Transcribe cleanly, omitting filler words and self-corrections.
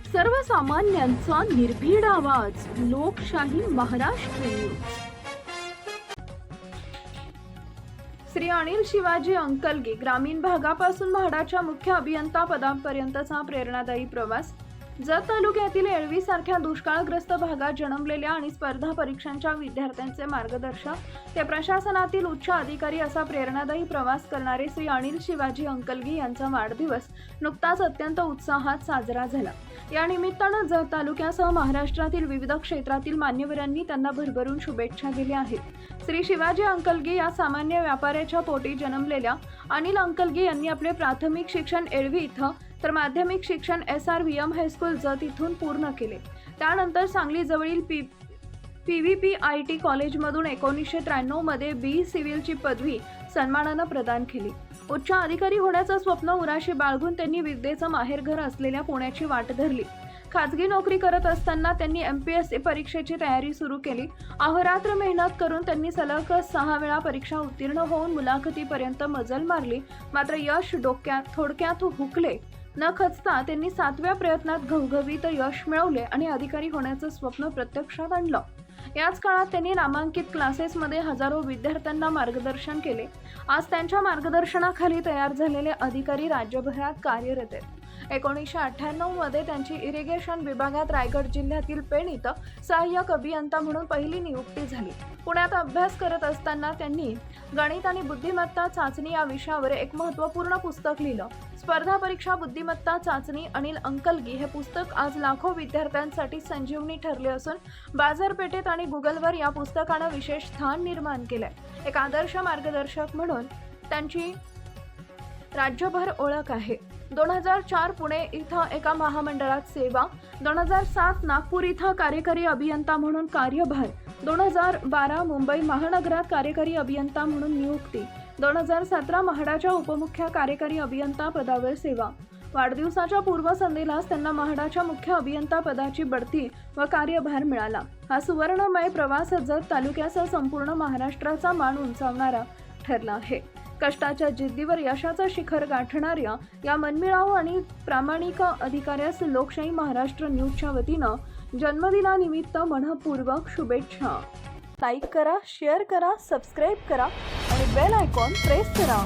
सर्वसामान्यांचा निर्भीड आवाज, लोकशाही महाराष्ट्र न्यूज। श्री अनिल शिवाजी अंकलगी ग्रामीण भागापासून म्हाडाच्या मुख्य अभियंता पदापर्यंतचा प्रेरणादायी प्रवास। जत तालुक्यातील येळवी सारख्या दुष्काळग्रस्त भागात जन्मलेल्या आणि स्पर्धा परीक्षांच्या विद्यार्थ्यांचे मार्गदर्शक ते प्रशासनातील उच्च अधिकारी असा प्रेरणादायी प्रवास करणारे श्री अनिल शिवाजी अंकलगी यांचा वाढदिवस नुकताच अत्यंत उत्साहात साजरा झाला। या निमित्तानं जत तालुक्यासह महाराष्ट्रातील विविध क्षेत्रातील मान्यवरांनी त्यांना भरभरून शुभेच्छा दिल्या आहेत। श्री शिवाजी अंकलगी या सामान्य व्यापाऱ्याच्या पोटी जन्मलेल्या अनिल अंकलगी यांनी आपले प्राथमिक शिक्षण येळवी इथं तर माध्यमिक शिक्षण SRVM हायस्कूल जत इथून पूर्ण केले। त्यानंतर सांगली जवळील PVPIT कॉलेजमधून 1993 मध्ये BE सिव्हिलची पदवी सन्मानानं प्रदान केली। उच्च अधिकारी होण्याचं स्वप्न उराशी बाळगून त्यांनी विद्येचं माहेरघर असलेल्या पुण्याची वाट धरली। खाजगी नोकरी करत असताना त्यांनी MPSC परीक्षेची तयारी सुरू केली। अहोरात्र मेहनत करून त्यांनी सलग 6 वेळा परीक्षा उत्तीर्ण होऊन मुलाखतीपर्यंत मजल मारली, मात्र यश थोडक्यात हुकले न खचता त्यांनी 7व्या प्रयत्नात घवघवीत यश मिळवले आणि अधिकारी होण्याचं स्वप्न प्रत्यक्षात आणलं। याच काळात त्यांनी नामांकित क्लासेसमध्ये हजारो विद्यार्थ्यांना मार्गदर्शन केले। आज त्यांच्या मार्गदर्शनाखाली तयार झालेले अधिकारी राज्यभरात कार्यरत आहेत। 1998 मध्ये त्यांची इरिगेशन विभागात रायगड जिल्ह्यातील पेण इथं सहाय्यक अभियंता म्हणून पहिली नियुक्ती झाली। पुण्यात अभ्यास करत असताना त्यांनी गणित आणि बुद्धिमत्ता चाचणी या विषयावर एक महत्त्वपूर्ण पुस्तक लिहिलं। स्पर्धा परीक्षा बुद्धिमत्ता चाचणी अनिल अंकलगी हे पुस्तक आज लाखो विद्यार्थ्यांसाठी संजीवनी ठरले असून बाजारपेठेत आणि गुगलवर या पुस्तकानं विशेष स्थान निर्माण केलंय। एक आदर्श मार्गदर्शक म्हणून त्यांची राज्यभर ओळख आहे। 2004 पुणे इथं एका महामंडळात सेवा, 2007 नागपूर इथं कार्यकारी अभियंता म्हणून कार्यभार, 2012 मुंबई महानगरात कार्यकारी अभियंता म्हणून नियुक्ती, 2017 म्हाडाच्या उपमुख्य कार्यकारी अभियंता पदावर सेवा। वाढदिवसाच्या पूर्वसंध्येलाच त्यांना म्हाडाच्या मुख्य अभियंता पदाची बढती व कार्यभार मिळाला। हा सुवर्णमय प्रवास जत तालुक्यासह संपूर्ण महाराष्ट्राचा मान उंचावणारा ठरला आहे। कष्टाच्या जिद्दीवर यशाचं शिखर गाठणाऱ्या या मनमिळावू आणि प्रामाणिक अधिकाऱ्यास लोकशाही महाराष्ट्र न्यूजच्या वतीनं जन्मदिनानिमित्त मनःपूर्वक शुभेच्छा। लाईक करा, शेअर करा, सबस्क्राईब करा आणि बेल आयकॉन प्रेस करा।